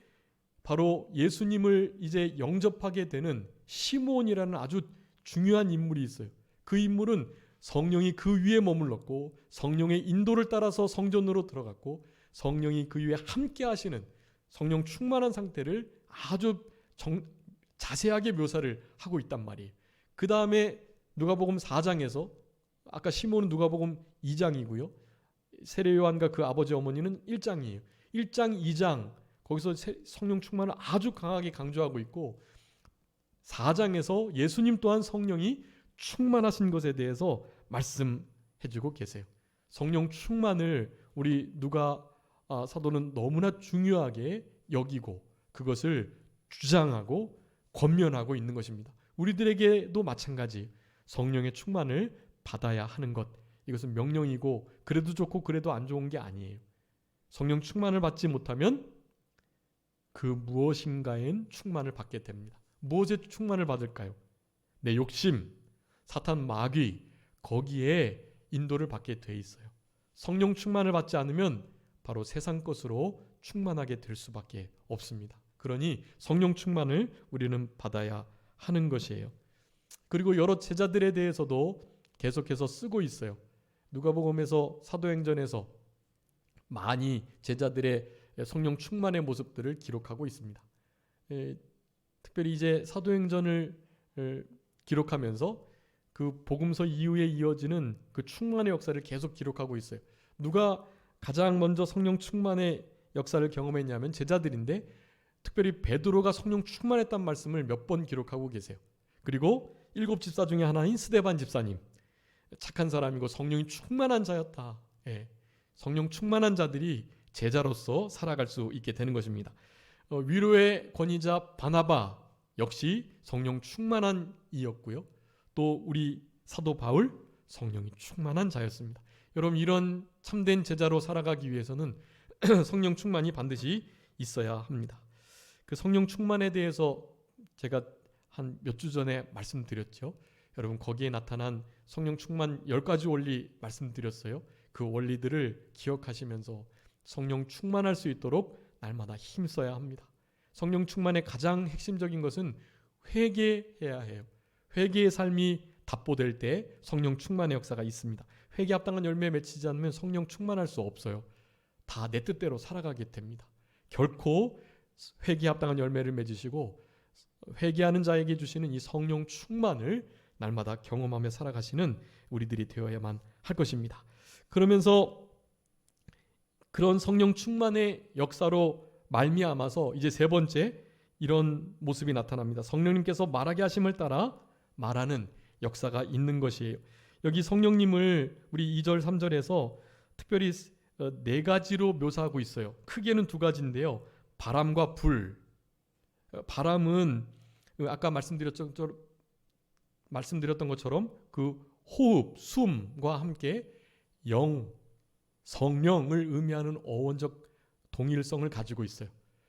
바로 예수님을 이제 영접하게 되는 시몬이라는 아주 중요한 인물이 있어요. 그 인물은 성령이 그 위에 머물렀고 성령의 인도를 따라서 성전으로 들어갔고 성령이 그 위에 함께 하시는 성령 충만한 상태를 아주 자세하게 묘사를 하고 있단 말이에요. 그 다음에 누가복음 4장에서 아까 시몬은 누가복음 2장이고요. 세례 요한과 그 아버지 어머니는 1장이에요. 1장, 2장 거기서 성령 충만을 아주 강하게 강조하고 있고 4장에서 예수님 또한 성령이 충만하신 것에 대해서 말씀해주고 계세요. 성령 충만을 우리 누가 사도는 너무나 중요하게 여기고 그것을 주장하고 권면하고 있는 것입니다. 우리들에게도 마찬가지 성령의 충만을 받아야 하는 것, 이것은 명령이고 그래도 좋고 그래도 안 좋은 게 아니에요. 성령 충만을 받지 못하면 그 무엇인가엔 충만을 받게 됩니다. 무엇에 충만을 받을까요? 내 욕심, 사탄 마귀, 거기에 인도를 받게 돼 있어요. 성령 충만을 받지 않으면 바로 세상 것으로 충만하게 될 수밖에 없습니다. 그러니 성령 충만을 우리는 받아야 하는 것이에요. 그리고 여러 제자들에 대해서도 계속해서 쓰고 있어요. 누가복음에서 사도행전에서 많이 제자들의 성령 충만의 모습들을 기록하고 있습니다. 특별히 이제 사도행전을 기록하면서 그 복음서 이후에 이어지는 그 충만의 역사를 계속 기록하고 있어요. 누가 가장 먼저 성령 충만의 역사를 경험했냐면 제자들인데, 특별히 베드로가 성령 충만했다는 말씀을 몇 번 기록하고 계세요. 그리고 7 집사 중에 하나인 스데반 집사님, 착한 사람이고 성령이 충만한 자였다. 성령 충만한 자들이 제자로서 살아갈 수 있게 되는 것입니다. 위로의 권위자 바나바 역시 성령 충만한 이였고요. 또 우리 사도 바울 성령이 충만한 자였습니다. 여러분, 이런 참된 제자로 살아가기 위해서는 성령 충만이 반드시 있어야 합니다. 그 성령 충만에 대해서 제가 한 몇 주 전에 말씀드렸죠. 여러분, 거기에 나타난 성령 충만 10가지 원리 말씀드렸어요. 그 원리들을 기억하시면서 성령 충만할 수 있도록 날마다 힘써야 합니다. 성령 충만의 가장 핵심적인 것은 회개해야 해요. 회개의 삶이 답보될 때 성령 충만의 역사가 있습니다. 회개 합당한 열매 맺히지 않으면 성령 충만할 수 없어요. 다 내 뜻대로 살아가게 됩니다. 결코 회개 합당한 열매를 맺으시고 회개하는 자에게 주시는 이 성령 충만을 날마다 경험하며 살아가시는 우리들이 되어야만 할 것입니다. 그러면서 그런 성령 충만의 역사로 말미암아서 이제 세 번째 이런 모습이 나타납니다. 성령님께서 말하게 하심을 따라 말하는 역사가 있는 것이에요. 여기 성령님을 우리 2절 3절에서 특별히 4가지로 묘사하고 있어요. 크게는 2가지인데요. 바람과 불. 바람은 아까 말씀드렸던 것처럼 그 호흡, 숨과 함께 영, 성령을 의미하는 어원적 동일성을 가지고 있어요.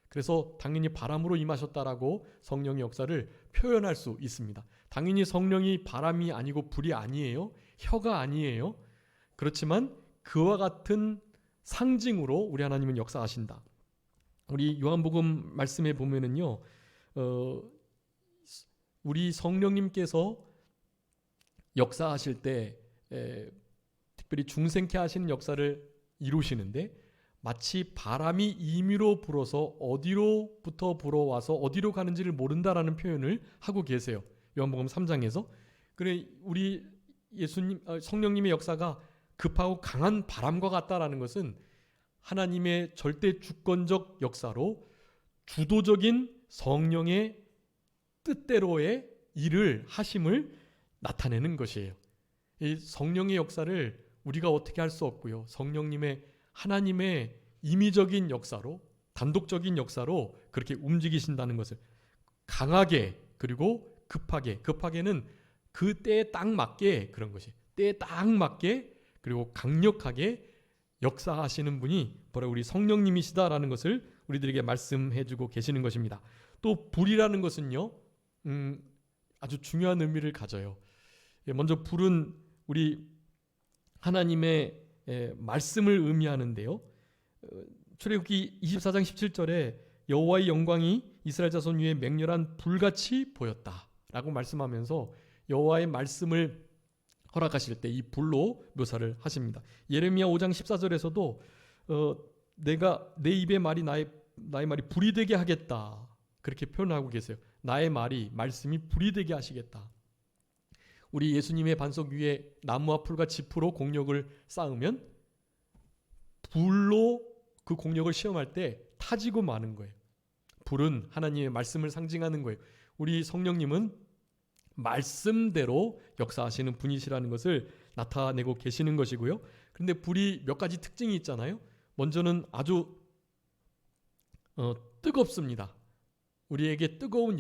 그래서 당연히 바람으로 임하셨다라고 성령의 역사를 표현할 수 있습니다. 당연히 성령이 바람이 아니고 불이 아니에요. 혀가 아니에요. 그렇지만 그와 같은 상징으로 우리 하나님은 역사하신다. 우리 요한복음 말씀에 보면은요, 우리 성령님께서 역사하실 때 특별히 중생케 하시는 역사를 이루시는데, 마치 바람이 임의로 불어서 어디로부터 불어와서 어디로 가는지를 모른다라는 표현을 하고 계세요. 요한복음 3장에서. 그래, 우리 성령님의 역사가 급하고 강한 바람과 같다라는 것은 하나님의 절대 주권적 역사로 주도적인 성령의 뜻대로의 일을 하심을 나타내는 것이에요. 이 성령의 역사를 우리가 어떻게 할 수 없고요. 성령님의 하나님의 임의적인 역사로, 단독적인 역사로 그렇게 움직이신다는 것을 강하게, 그리고 급하게는 그 때에 딱 맞게, 그런 것이 때에 딱 맞게, 그리고 강력하게 역사하시는 분이 바로 우리 성령님이시다라는 것을 우리들에게 말씀해주고 계시는 것입니다. 또 불이라는 것은요, 아주 중요한 의미를 가져요. 먼저 불은 우리 하나님의 말씀을 의미하는데요. 출애굽기 24장 17절에 여호와의 영광이 이스라엘 자손 위에 맹렬한 불같이 보였다라고 말씀하면서 여호와의 말씀을 허락하실 때 이 불로 묘사를 하십니다. 예레미야 5장 14절에서도 내가 내 입의 말이 나의 말이 불이 되게 하겠다, 그렇게 표현하고 계세요. 나의 말씀이 불이 되게 하시겠다. 우리 예수님의 반석 위에 나무와 풀과 짚으로 공력을 쌓으면 불로 그 공력을 시험할 때 타지고 마는 거예요. 불은 하나님의 말씀을 상징하는 거예요. 우리 성령님은 말씀대로 역사하시는 분이시라는 것을 나타내고 계시는 것이고요. 그런데 불이 몇 가지 특징이 있잖아요. 먼저는 아주 뜨겁습니다. 우리에게 뜨거운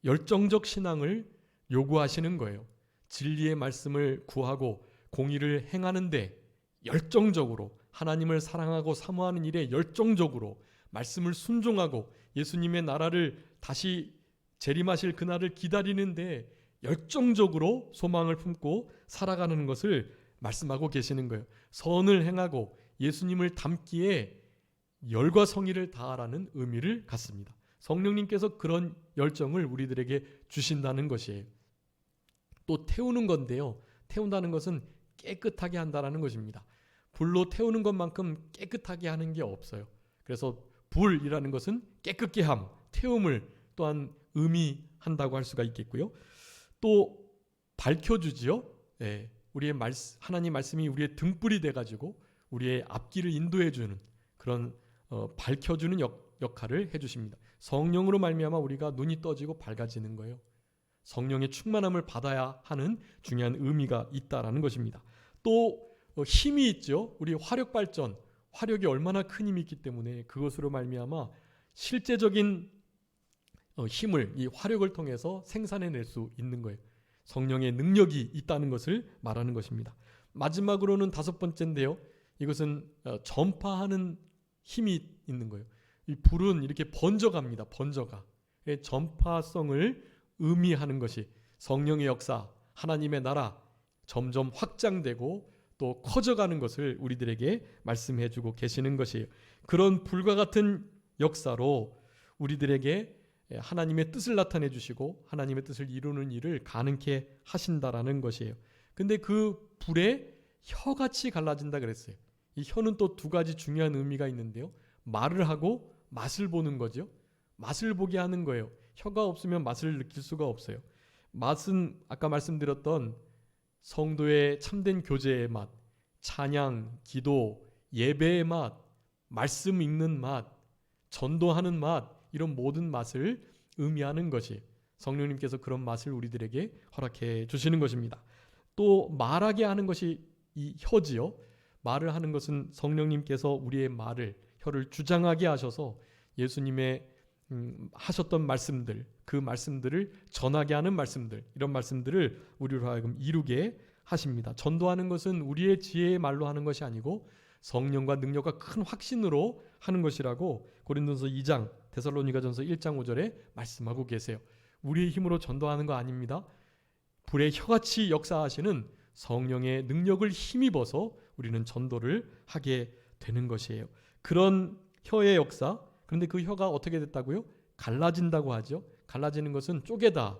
열정적 신앙을 요구하시는 거예요. 진리의 말씀을 구하고 공의를 행하는데 열정적으로, 하나님을 사랑하고 사모하는 일에 열정적으로, 말씀을 순종하고 예수님의 나라를 다시 재림하실 그날을 기다리는데 열정적으로 소망을 품고 살아가는 것을 말씀하고 계시는 거예요. 선을 행하고 예수님을 닮기에 열과 성의를 다하라는 의미를 갖습니다. 성령님께서 그런 열정을 우리들에게 주신다는 것이에요. 또 태우는 건데요. 태운다는 것은 깨끗하게 한다라는 것입니다. 불로 태우는 것만큼 깨끗하게 하는 게 없어요. 그래서 불이라는 것은 깨끗게 함, 태움을 또한 의미한다고 할 수가 있겠고요. 또 밝혀주지요. 예, 우리의 하나님 말씀이 우리의 등불이 돼가지고 우리의 앞길을 인도해주는 그런 밝혀주는 역할을 해주십니다. 성령으로 말미암아 우리가 눈이 떠지고 밝아지는 거예요. 성령의 충만함을 받아야 하는 중요한 의미가 있다라는 것입니다. 또 힘이 있죠. 우리 화력 발전, 화력이 얼마나 큰 힘이 있기 때문에 그것으로 말미암아 실제적인 힘을 이 화력을 통해서 생산해낼 수 있는 거예요. 성령의 능력이 있다는 것을 말하는 것입니다. 마지막으로는 5번째인데요. 이것은 전파하는 힘이 있는 거예요. 이 불은 이렇게 번져갑니다. 번져가. 전파성을 의미하는 것이 성령의 역사, 하나님의 나라 점점 확장되고 또 커져가는 것을 우리들에게 말씀해주고 계시는 것이에요. 그런 불과 같은 역사로 우리들에게 하나님의 뜻을 나타내 주시고 하나님의 뜻을 이루는 일을 가능케 하신다라는 것이에요. 근데 그 불에 혀같이 갈라진다 그랬어요. 이 혀는 또 2가지 중요한 의미가 있는데요. 말을 하고 맛을 보는 거죠. 맛을 보게 하는 거예요. 혀가 없으면 맛을 느낄 수가 없어요. 맛은 아까 말씀드렸던 성도의 참된 교제의 맛, 찬양, 기도, 예배의 맛, 말씀 읽는 맛, 전도하는 맛, 이런 모든 맛을 의미하는 것이 성령님께서 그런 맛을 우리들에게 허락해 주시는 것입니다. 또 말하게 하는 것이 이 혀지요. 말을 하는 것은 성령님께서 우리의 말을, 혀를 주장하게 하셔서 예수님의 하셨던 말씀들, 그 말씀들을 전하게 하는 말씀들, 이런 말씀들을 우리로 하여금 이루게 하십니다. 전도하는 것은 우리의 지혜의 말로 하는 것이 아니고 성령과 능력과 큰 확신으로 하는 것이라고 고린도서 2장, 데살로니가전서 1장 5절에 말씀하고 계세요. 우리의 힘으로 전도하는 거 아닙니다. 불의 혀같이 역사하시는 성령의 능력을 힘입어서 우리는 전도를 하게 되는 것이에요. 그런 혀의 역사, 그런데 그 혀가 어떻게 됐다고요? 갈라진다고 하죠. 갈라지는 것은 쪼개다,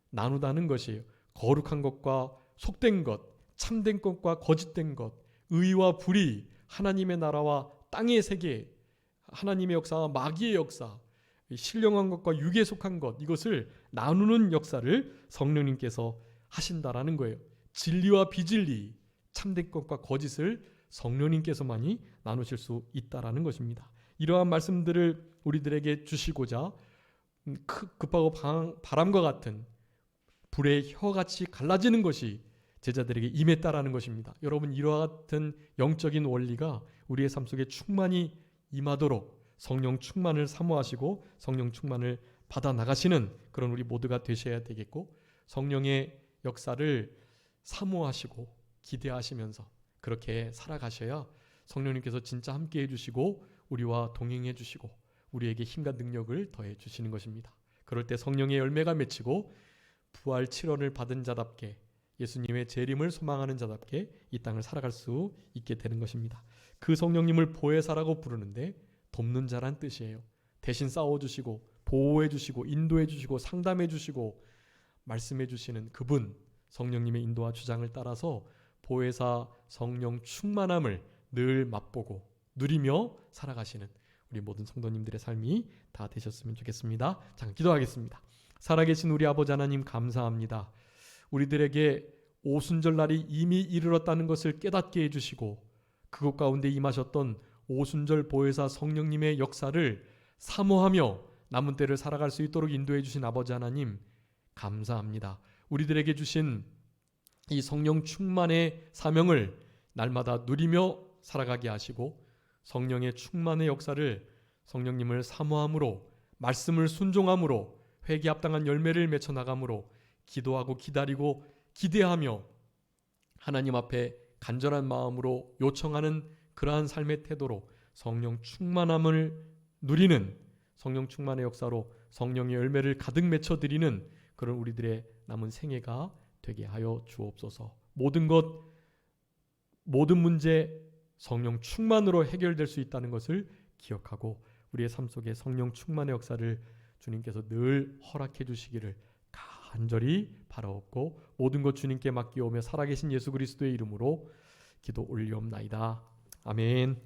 나누다는 것이에요. 거룩한 것과 속된 것, 참된 것과 거짓된 것, 의와 불의, 하나님의 나라와 땅의 세계, 하나님의 역사와 마귀의 역사, 신령한 것과 육에 속한 것, 이것을 나누는 역사를 성령님께서 하신다라는 거예요. 진리와 비진리, 참된 것과 거짓을 성령님께서만이 나누실 수 있다라는 것입니다. 이러한 말씀들을 우리들에게 주시고자 급하고 바람과 같은 불의 혀같이 갈라지는 것이 제자들에게 임했다라는 것입니다. 여러분, 이와 같은 영적인 원리가 우리의 삶 속에 충만히 임하도록 성령 충만을 사모하시고 성령 충만을 받아 나가시는 그런 우리 모두가 되셔야 되겠고, 성령의 역사를 사모하시고 기대하시면서 그렇게 살아가셔야 성령님께서 진짜 함께 해주시고 우리와 동행해 주시고 우리에게 힘과 능력을 더해 주시는 것입니다. 그럴 때 성령의 열매가 맺히고 부활 7원을 받은 자답게, 예수님의 재림을 소망하는 자답게 이 땅을 살아갈 수 있게 되는 것입니다. 그 성령님을 보혜사라고 부르는데 돕는 자란 뜻이에요. 대신 싸워주시고 보호해주시고 인도해주시고 상담해주시고 말씀해주시는 그분, 성령님의 인도와 주장을 따라서 보혜사 성령 충만함을 늘 맛보고 누리며 살아가시는 우리 모든 성도님들의 삶이 다 되셨으면 좋겠습니다. 잠깐 기도하겠습니다. 살아계신 우리 아버지 하나님, 감사합니다. 우리들에게 오순절 날이 이미 이르렀다는 것을 깨닫게 해주시고 그것 가운데 임하셨던 오순절 보혜사 성령님의 역사를 사모하며 남은 때를 살아갈 수 있도록 인도해 주신 아버지 하나님, 감사합니다. 우리들에게 주신 이 성령 충만의 사명을 날마다 누리며 살아가게 하시고 성령의 충만의 역사를 성령님을 사모함으로, 말씀을 순종함으로, 회개 합당한 열매를 맺혀 나감으로, 기도하고 기다리고 기대하며 하나님 앞에 간절한 마음으로 요청하는 그러한 삶의 태도로 성령 충만함을 누리는, 성령 충만의 역사로 성령의 열매를 가득 맺혀드리는 그런 우리들의 남은 생애가 되게 하여 주옵소서. 모든 것, 모든 문제 성령 충만으로 해결될 수 있다는 것을 기억하고 우리의 삶 속에 성령 충만의 역사를 주님께서 늘 허락해 주시기를 간절히 바라옵고 모든 것 주님께 맡기오며 살아계신 예수 그리스도의 이름으로 기도 올리옵나이다. 아멘.